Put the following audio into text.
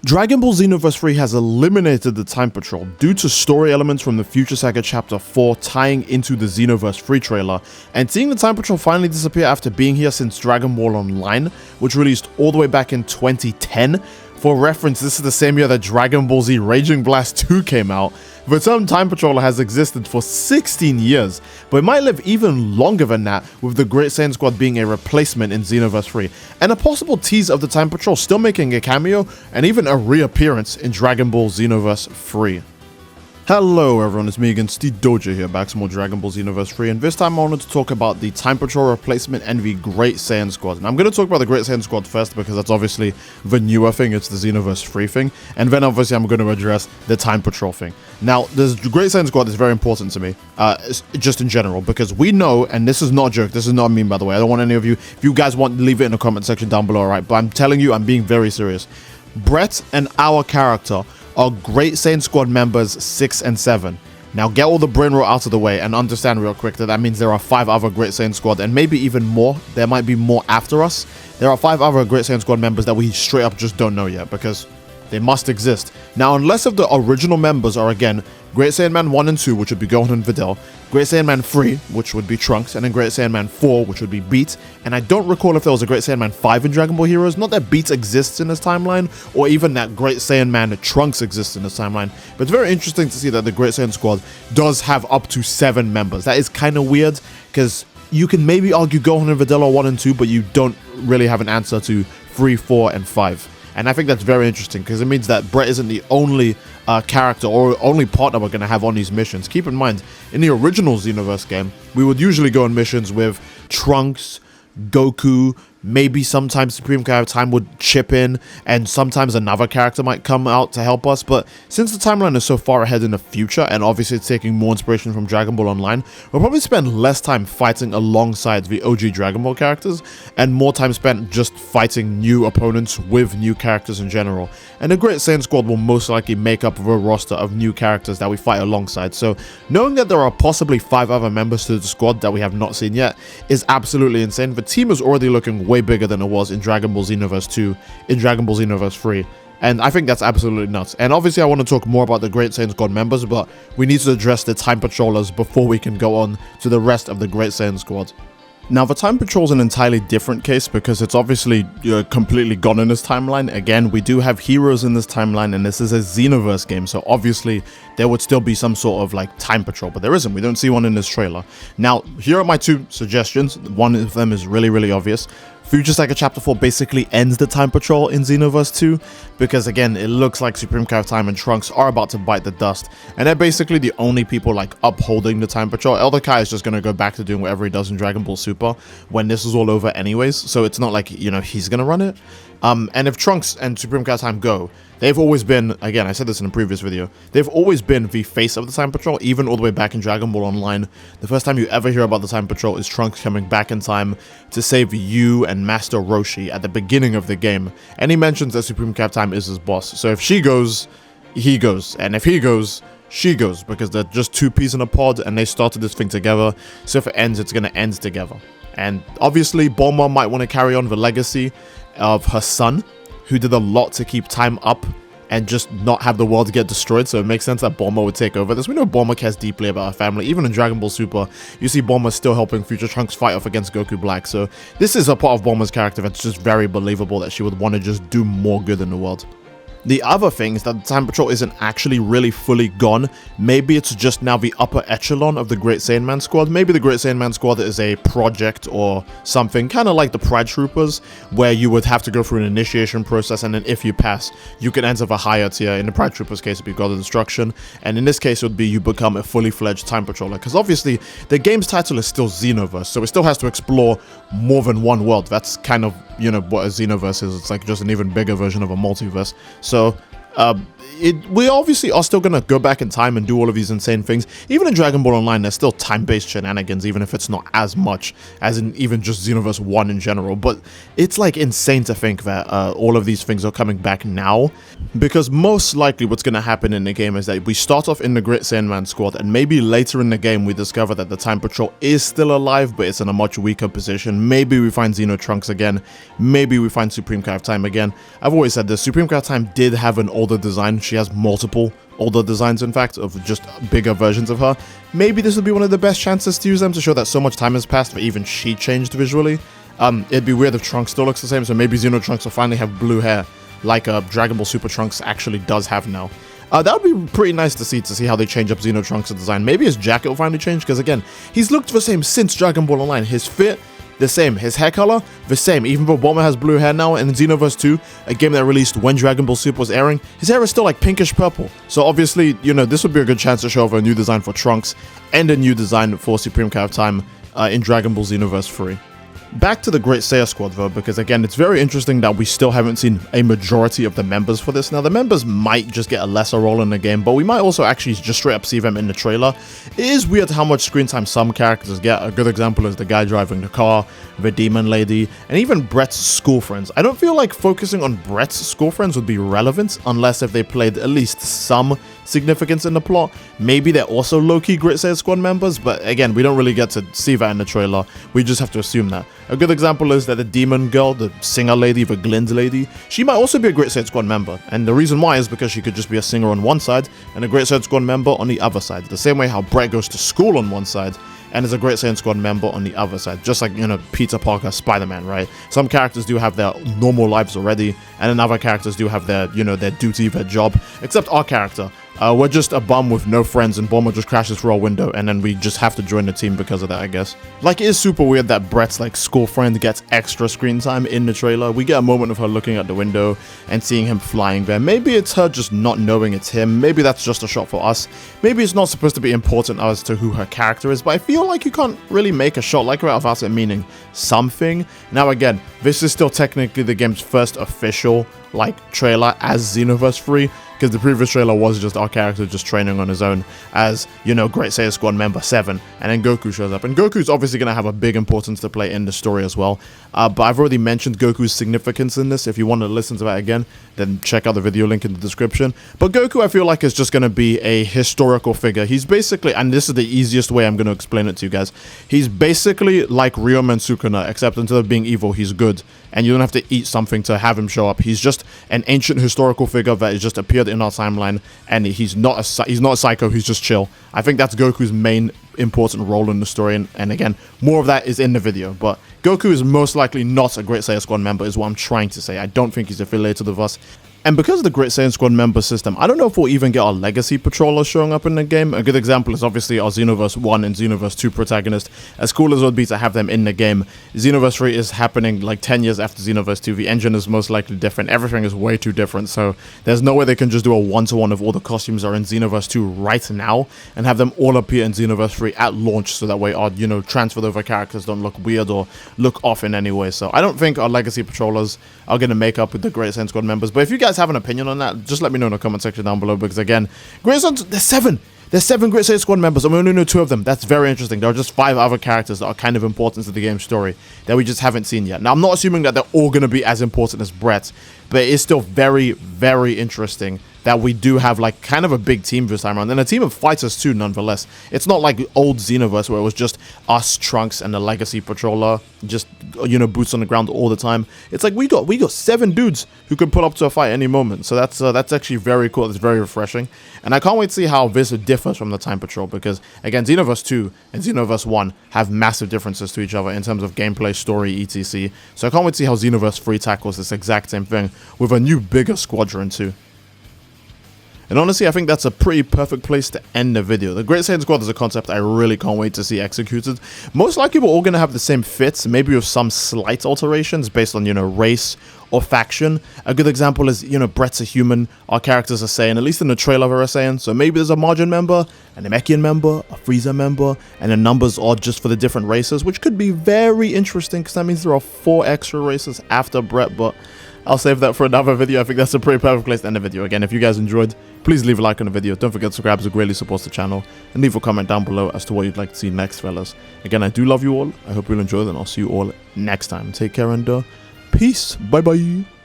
Dragon Ball Xenoverse 3 has eliminated the Time Patrol due to story elements from the Future Saga Chapter 4 tying into the Xenoverse 3 trailer, and seeing the Time Patrol finally disappear after being here since Dragon Ball Online, which released all the way back in 2010. For reference, this is the same year that Dragon Ball Z Raging Blast 2 came out. The term Time Patroller has existed for 16 years, but it might live even longer than that, with the Great Saiyan Squad being a replacement in Xenoverse 3, and a possible tease of the Time Patrol still making a cameo and even a reappearance in Dragon Ball Xenoverse 3. Hello everyone, it's me again, Steve Doja here, back to more Dragon Ball Xenoverse 3, and this time I wanted to talk about the Time Patrol replacement and the Great Saiyan Squad. And I'm going to talk about the Great Saiyan Squad first because that's obviously the newer thing, it's the Xenoverse 3 thing, and then obviously I'm going to address the Time Patrol thing. Now, the Great Saiyan Squad is very important to me, just in general, because we know, and this is not a joke, this is not a meme by the way, I don't want any of you, if you guys want, leave it in the comment section down below, alright, but I'm telling you, I'm being very serious. Brett and our character are Great Saiyan Squad members 6 and 7. Now get all the brain rot out of the way and understand real quick that means there are 5 other Great Saiyan Squad, and maybe even more. There might be more after us. There are 5 other Great Saiyan Squad members that we straight up just don't know yet, because they must exist. Now, unless of the original members are, again, Great Saiyan Man 1 and 2, which would be Gohan and Videl, Great Saiyan Man 3, which would be Trunks, and then Great Saiyan Man 4, which would be Beat, and I don't recall if there was a Great Saiyan Man 5 in Dragon Ball Heroes, not that Beat exists in this timeline, or even that Great Saiyan Man Trunks exists in this timeline, but it's very interesting to see that the Great Saiyan Squad does have up to 7 members. That is kind of weird, because you can maybe argue Gohan and Videl are 1 and 2, but you don't really have an answer to 3, 4, and 5. And I think that's very interesting because it means that Brett isn't the only character or only partner we're going to have on these missions. Keep in mind, in the original Xenoverse game, we would usually go on missions with Trunks, Goku, maybe sometimes Supreme Kai of Time would chip in, and sometimes another character might come out to help us. But since the timeline is so far ahead in the future, and obviously it's taking more inspiration from Dragon Ball Online, we'll probably spend less time fighting alongside the OG Dragon Ball characters, and more time spent just fighting new opponents with new characters in general. And the Great Saiyan Squad will most likely make up the roster of new characters that we fight alongside. So knowing that there are possibly 5 other members to the squad that we have not seen yet is absolutely insane. The team is already looking way bigger than it was in Dragon Ball Xenoverse 2, in Dragon Ball Xenoverse 3, and I think that's absolutely nuts. And obviously I want to talk more about the Great Saiyan Squad members, but we need to address the Time Patrollers before we can go on to the rest of the Great Saiyan Squad. Now, the Time Patrol is an entirely different case because it's obviously completely gone in this timeline. Again, we do have heroes in this timeline, and this is a Xenoverse game, so obviously there would still be some sort of like Time Patrol, but there isn't. We don't see one in this trailer. Now, here are my 2 suggestions. One of them is really, really obvious. Future Saga Chapter 4 basically ends the Time Patrol in Xenoverse 2, because again, it looks like Supreme Kai of Time and Trunks are about to bite the dust, and they're basically the only people like upholding the Time Patrol. Elder Kai is just going to go back to doing whatever he does in Dragon Ball Super when this is all over anyways, so it's not like, you know, he's going to run it. And if Trunks and Supreme Kai of Time go, they've always been, again, I said this in a previous video, they've always been the face of the Time Patrol, even all the way back in Dragon Ball Online. The first time you ever hear about the Time Patrol is Trunks coming back in time to save you and Master Roshi at the beginning of the game. And he mentions that Supreme Kai of Time is his boss. So if she goes, he goes. And if he goes, she goes. Because they're just 2 peas in a pod and they started this thing together. So if it ends, it's going to end together. And obviously, Bulma might want to carry on the legacy of her son, who did a lot to keep time up and just not have the world get destroyed, so it makes sense that Bulma would take over this. We know Bulma cares deeply about her family. Even in Dragon Ball Super, you see Bulma still helping Future Trunks fight off against Goku Black, so this is a part of Bulma's character that's just very believable that she would want to just do more good in the world. The other thing is that the Time Patrol isn't actually really fully gone. Maybe it's just now the upper echelon of the Great Saiyan Man Squad. Maybe the Great Saiyan Man Squad is a project or something, kind of like the Pride Troopers, where you would have to go through an initiation process, and then if you pass, you can enter the higher tier. In the Pride Troopers case, it'd be God of Destruction, and in this case, it would be you become a fully fledged Time Patroller, because obviously, the game's title is still Xenoverse, so it still has to explore more than one world. That's kind of, you know, what a Xenoverse is. It's like just an even bigger version of a multiverse. So, we obviously are still gonna go back in time and do all of these insane things. Even in Dragon Ball Online, there's still time-based shenanigans, even if it's not as much as in even just Xenoverse 1 in general. But it's like insane to think that all of these things are coming back now, because most likely what's gonna happen in the game is that we start off in the Great Saiyan Man squad, and maybe later in the game we discover that the Time Patrol is still alive, but it's in a much weaker position. Maybe we find Xeno Trunks again, maybe we find Supreme Kai of Time again. I've always said this, Supreme Kai of Time did have an older design. She has multiple older designs, in fact, of just bigger versions of her. Maybe this would be one of the best chances to use them to show that so much time has passed that even she changed visually. It'd be weird if Trunks still looks the same, so maybe Xeno Trunks will finally have blue hair, like Dragon Ball Super Trunks actually does have now. That would be pretty nice to see how they change up Xeno Trunks' design. Maybe his jacket will finally change, because again, he's looked the same since Dragon Ball Online. His fit, the same. His hair color, the same. Even though Bulma has blue hair now, and in Xenoverse 2, a game that released when Dragon Ball Super was airing, his hair is still like pinkish purple. So obviously, you know, this would be a good chance to show off a new design for Trunks and a new design for Supreme Kai of Time in Dragon Ball Xenoverse 3. Back to the Great Saiyan squad though, because again, it's very interesting that we still haven't seen a majority of the members for this. Now, the members might just get a lesser role in the game, but we might also actually just straight up see them in the trailer. It is weird how much screen time some characters get. A good example is the guy driving the car, the demon lady, and even Brett's school friends. I don't feel like focusing on Brett's school friends would be relevant unless if they played at least some significance in the plot. Maybe they're also low-key Great Saiyan squad members, but again, we don't really get to see that in the trailer. We just have to assume that. A good example is that the demon girl, the singer lady, the Glind lady, she might also be a Great Saiyan squad member, and the reason why is because she could just be a singer on one side and a Great Saiyan squad member on the other side. The same way how Brett goes to school on one side and is a Great Saiyan squad member on the other side, just like, you know, Peter Parker, Spider-Man, right? Some characters do have their normal lives already, and then other characters do have their, you know, their duty, their job, except our character. We're just a bum with no friends, and Bulma just crashes through our window, and then we just have to join the team because of that, I guess. Like, it is super weird that Brett's, like, school friend gets extra screen time in the trailer. We get a moment of her looking at the window and seeing him flying there. Maybe it's her just not knowing it's him. Maybe that's just a shot for us. Maybe it's not supposed to be important as to who her character is, but I feel like you can't really make a shot like her without it meaning something. Now, again, this is still technically the game's first official, like, trailer as Xenoverse 3, because the previous trailer was just our character just training on his own as, you know, Great Saiyan Squad member 7, and then Goku shows up. And Goku's obviously going to have a big importance to play in the story as well, but I've already mentioned Goku's significance in this. If you want to listen to that again, then check out the video link in the description. But Goku, I feel like, is just going to be a historical figure. He's basically, and this is the easiest way I'm going to explain it to you guys, he's basically like Ryomen Sukuna, except instead of being evil, he's good, and you don't have to eat something to have him show up. He's just an ancient historical figure that has just appeared in our timeline, and he's not a psycho, he's just chill. I think that's Goku's main important role in the story, and again, more of that is in the video, but Goku is most likely not a Great Saiyan Squad member is what I'm trying to say. I don't think he's affiliated with us. And because of the Great Saiyan Squad member system, I don't know if we'll even get our Legacy Patrollers showing up in the game. A good example is obviously our Xenoverse 1 and Xenoverse 2 protagonists. As cool as it would be to have them in the game, Xenoverse 3 is happening like 10 years after Xenoverse 2. The engine is most likely different. Everything is way too different, so there's no way they can just do a one-to-one of all the costumes that are in Xenoverse 2 right now and have them all appear in Xenoverse 3 at launch, so that way our, you know, transferred over characters don't look weird or look off in any way. So I don't think our Legacy Patrollers are going to make up with the Great Saiyan Squad members, but if you guys have an opinion on that, just let me know in the comment section down below, because again, Great Saiyan, there's 7 Great Saiyan Squad members, and we only know 2 of them. That's very interesting. There are just 5 other characters that are kind of important to the game's story that we just haven't seen yet. Now, I'm not assuming that they're all going to be as important as Brett, but it is still very, very interesting that we do have like kind of a big team this time around, and a team of fighters too, nonetheless. It's not like old Xenoverse where it was just us, Trunks, and the Legacy Patroller, just, you know, boots on the ground all the time. It's like we got 7 dudes who can pull up to a fight any moment. So that's actually very cool. It's very refreshing, and I can't wait to see how this differs from the Time Patrol, because again, Xenoverse 2 and Xenoverse 1 have massive differences to each other in terms of gameplay, story, etc. So I can't wait to see how Xenoverse 3 tackles this exact same thing with a new, bigger squadron too. And honestly, I think that's a pretty perfect place to end the video. The Great Saiyan Squad is a concept I really can't wait to see executed. Most likely we're all going to have the same fits, maybe with some slight alterations based on, you know, race or faction. A good example is, you know, Brett's a human, our characters are Saiyan, at least in the trailer they're a Saiyan, so maybe there's a Margin member, a Namekian member, a Frieza member, and the numbers are just for the different races, which could be very interesting, because that means there are 4 extra races after Brett, but I'll save that for another video. I think that's a pretty perfect place to end the video. Again, if you guys enjoyed, please leave a like on the video. Don't forget to subscribe, as it greatly supports the channel. And leave a comment down below as to what you'd like to see next, fellas. Again, I do love you all. I hope you'll enjoy it, and I'll see you all next time. Take care and peace. Bye-bye.